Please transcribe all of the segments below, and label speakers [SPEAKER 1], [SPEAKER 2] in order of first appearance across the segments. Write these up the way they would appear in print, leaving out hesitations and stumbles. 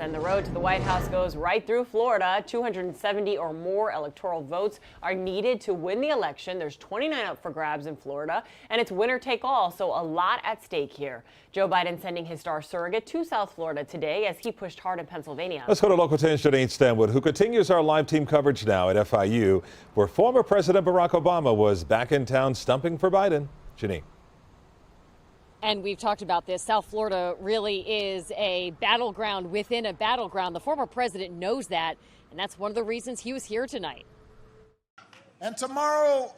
[SPEAKER 1] And the road to the White House goes right through Florida. 270 or more electoral votes are needed to win the election. There's 29 up for grabs in Florida, and it's winner take all, so a lot at stake here. Joe Biden sending his star surrogate to South Florida today as he pushed hard in Pennsylvania.
[SPEAKER 2] Let's go to Local 10's Janine Stanwood, who continues our live team coverage now at FIU, where former President Barack Obama was back in town stumping for Biden. Janine.
[SPEAKER 3] And we've talked about this. South Florida really is a battleground within a battleground. The former president knows that, and that's one of the reasons he was here tonight.
[SPEAKER 4] And tomorrow,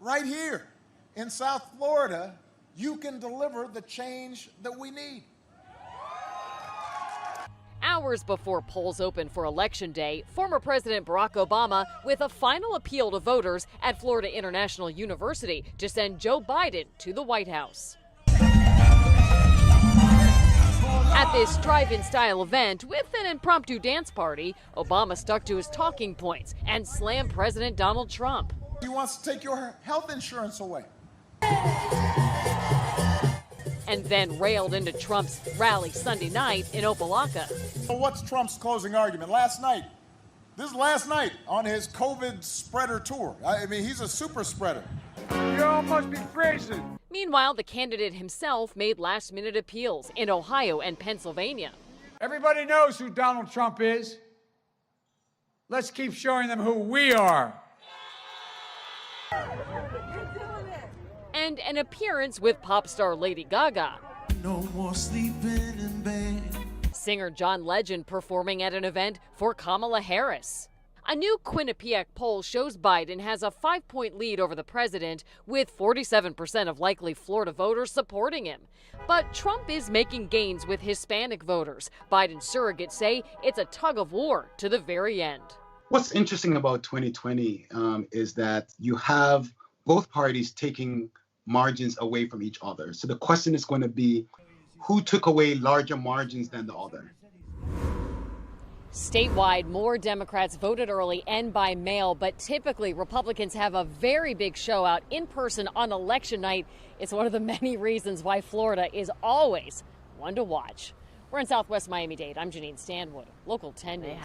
[SPEAKER 4] right here in South Florida, you can deliver the change that we need.
[SPEAKER 3] Hours before polls open for Election Day, former President Barack Obama with a final appeal to voters at Florida International University to send Joe Biden to the White House. At this drive-in style event with an impromptu dance party, Obama stuck to his talking points and slammed President Donald Trump.
[SPEAKER 4] He wants to take your health insurance away.
[SPEAKER 3] And then railed into Trump's rally Sunday night in Opa-locka.
[SPEAKER 4] So what's Trump's closing argument? Last night, this is last night on his COVID spreader tour. I mean, he's a super spreader.
[SPEAKER 5] You all must be crazy.
[SPEAKER 3] Meanwhile, the candidate himself made last-minute appeals in Ohio and Pennsylvania.
[SPEAKER 5] Everybody knows who Donald Trump is. Let's keep showing them who we are.
[SPEAKER 3] And an appearance with pop star Lady Gaga.
[SPEAKER 6] No more sleeping in bed.
[SPEAKER 3] Singer John Legend performing at an event for Kamala Harris. A new Quinnipiac poll shows Biden has a 5-point lead over the president, with 47% of likely Florida voters supporting him. But Trump is making gains with Hispanic voters. Biden's surrogates say it's a tug of war to the very end.
[SPEAKER 7] What's interesting about 2020 is that you have both parties taking margins away from each other. So the question is going to be, who took away larger margins than the other?
[SPEAKER 3] Statewide, more Democrats voted early and by mail, but typically Republicans have a very big show out in person on election night. It's one of the many reasons why Florida is always one to watch. We're in Southwest Miami-Dade. I'm Janine Stanwood, Local 10 News.